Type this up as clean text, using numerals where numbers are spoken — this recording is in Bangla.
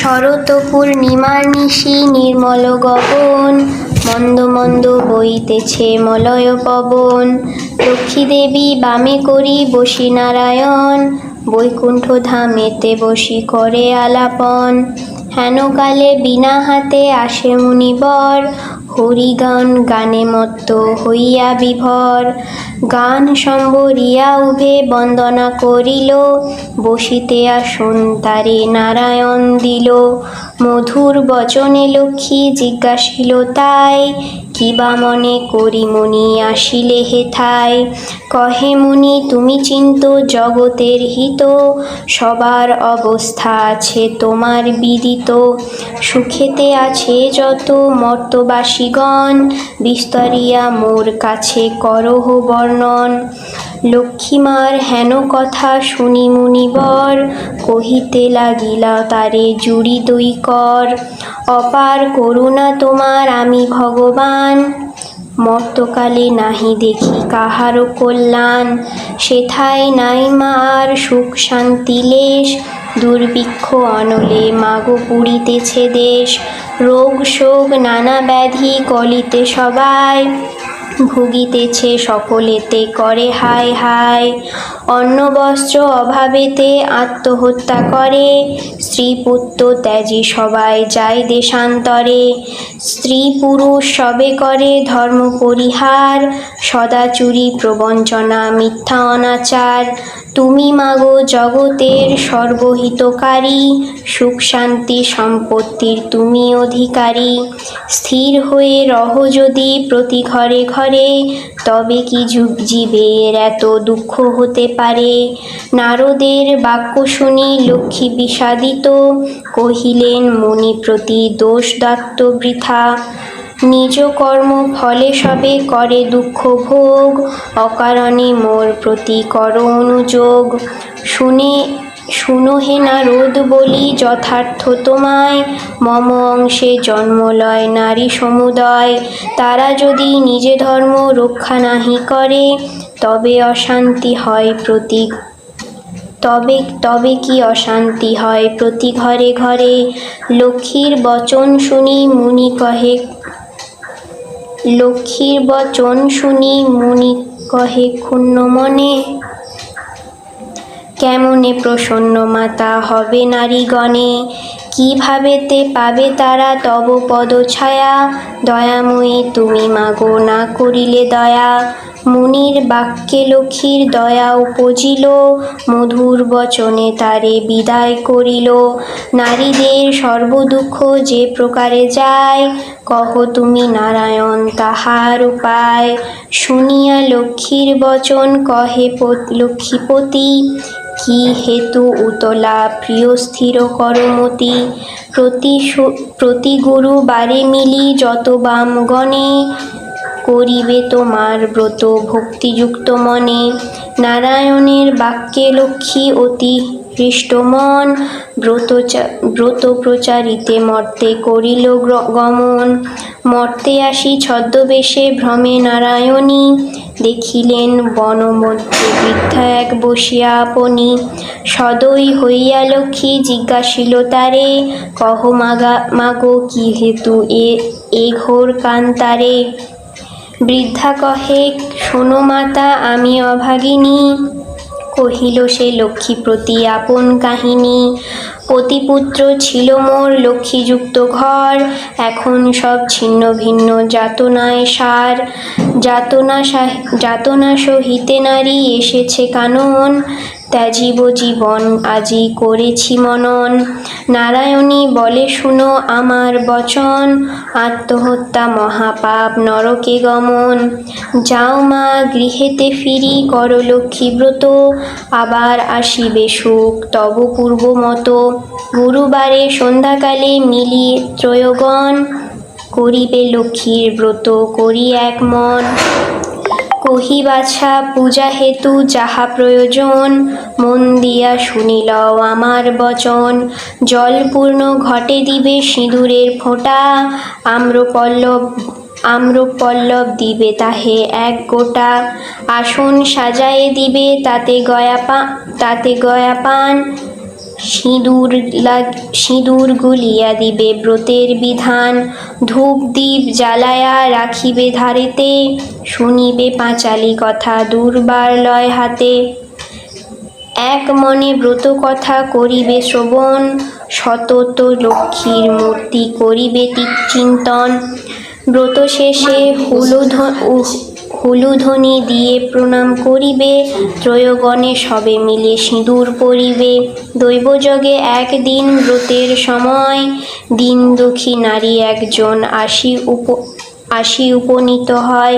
শরৎ পূর্ণিমার নিশি নির্মল গগন, মন্দ মন্দ বইতেছে মলয় পবন। লক্ষ্মী দেবী বামে করি বসি নারায়ণ, বৈকুণ্ঠ ধামেতে বসি করে আলাপন। হেন কালে বিনা হাতে আসে মুনিবর, হরিগান গানে মত্ত হইয়া বিভোর। গান সম্বরিয়া উভে বন্দনা করিল, বসিতে আসন তারে নারায়ণ দিল। মধুর বচনে লক্ষ্মী জিজ্ঞাসিল তাই, কিবা মনে করি মুনি আসিলে হেথায়। কহে মুনি তুমি চিন্ত জগতের হিত, সবার অবস্থা আছে তোমার বিদিত। সুখেতে আছে যত মর্তবাসীগণ, বিস্তরিয়া মোর কাছে করহ বর্ণন। লক্ষ্মীমার হেন কথা শুনি মুনিবর, কহিতে লাগিলা তারে জুড়ি দুই কর। অপার করুণা তোমার আমি ভগবান, মর্তকালে নাহি দেখি কাহারও কল্যাণ। সেথায় নাই মা আর সুখ শান্তি লেশ, দুর্ভিক্ষ অনলে মাগো পুড়িতেছে দেশ। রোগ শোক নানা ব্যাধি কলিতে সবাই, ভুগিতেছে সকলেতে করে হায় হায়। অন্ন বস্ত্র অভাবেতে আত্মহত্যা করে, স্ত্রী পুত্র ত্যাজি সবাই যায় দেশান্তরে। স্ত্রী পুরুষ সবে করে ধর্ম পরিহার, সদাচুরি প্রবঞ্চনা মিথ্যা অনাচার। তুমি মাগো জগতের সর্বহিতকারী, সুখ শান্তি সম্পত্তির তুমি অধিকারী। স্থির হয়ে রহ যদি প্রতি ঘরে ঘরে, তবে কি জীবের এত দুঃখ হতে পারে। নারদের বাক্য শুনি লক্ষ্মী বিষাদিত, কহিলেন মুনি প্রতি দোষ দত্ত বৃথা। নিজ কর্ম ফলে সবে করে দুঃখ ভোগ, অকারণে মোর প্রতি কর অনুযোগ। শুনো হে নারদ বলি যথার্থ তোমায়, মম অংশে জন্ম লয় নারী সমুদয়। তারা যদি নিজে ধর্ম রক্ষা নাহি করে, তবে অশান্তি হয় তবে কি অশান্তি হয় প্রতি ঘরে ঘরে। লক্ষ্মীর বচন শুনি মুনি কহে ক্ষুণ্ণ মনে, কেমনে প্রসন্ন মাতা হবে নারীগণে। কি ভাবেতে পাবে তারা তব পদ ছায়া, দয়াময়ী তুমি মাগো না করিলে দয়া। মুনির বাক্যে লক্ষ্মীর দয়া উপজিল, মধুর বচনে তারে বিদায় করিল। নারীদের সর্বদুঃখ যে প্রকারে যায়, কহ তুমি নারায়ণ তাহার উপায়। শুনিয়া লক্ষ্মীর বচন কহে লক্ষ্মীপতি, কি হেতু উতলা প্রিয় স্থির কর মতি। প্রতি গুরু বারে মিলি যত বামগণে, করিবে তোমার ব্রত ভক্তিযুক্ত মনে। নারায়ণের বাক্যে লক্ষ্মী অতি হৃষ্টমন, ব্রত প্রচারিতে মর্তে করিল গমন। মর্তে আসি ছদ্মবেশে ভ্রমে নারায়ণী, দেখিলেন বন মধ্যে বৃদ্ধা এক বসিয়া আপনি। সদয় হইয়া লক্ষ্মী জিজ্ঞাসিল তারে, কহ মাগো কি হেতু এ ঘোর কান্তারে। বৃদ্ধা কহে শোনো মাতা আমি অভাগিনী, কহিল সে লক্ষ্মী প্রতি আপন কাহিনী। পতিপুত্র ছিল মোর লক্ষ্মীযুক্ত ঘর, এখন সব ছিন্ন ভিন্ন যাতনায় সার। যাতনা সহিতে নারী এসেছে কানন, ত্যাজিব জীবন আজি করেছি মনন। নারায়ণী বলে শুনো আমার বচন, আত্মহত্যা মহাপাপ নরকে গমন। যাও মা গৃহেতে ফিরি কর লক্ষ্মী ব্রত, আবার আসিবে সুখ তব পূর্ব মত। গুরুবারে সন্ধ্যাকালে মিলি ত্রয়গণ, করিবে লক্ষ্মীর ব্রত করি এক মন। কহি বাছা পূজা হেতু যাহা প্রয়োজন, মন দিয়া শুনি লও আমার বচন। জলপূর্ণ ঘটে দিবে সিঁদুরের ফোঁটা, আম্রপল্লব দিবে তাহে এক গোটা। আসন সাজায়ে দিবে তাতে গয়া পান, সিঁদুর গুলিয়া দিবে ব্রতের বিধান, ধূপ দীপ জ্বালায়া রাখিবে ধারেতে, শুনিবে পাঁচালী কথা দুর্বার লয় হাতে। এক মনে ব্রত কথা করিবে শ্রবণ, সতত লক্ষ্মীর মূর্তি করিবে চিন্তন। ব্রত শেষে হুলুধ্বনি দিয়ে প্রণাম করিবে, ত্রয়গণে সবে মিলে সিঁদুর পরিবে। দৈবযোগে একদিন ব্রতের সময়, দীন দুঃখী নারী একজন আসি উপনীত হয়।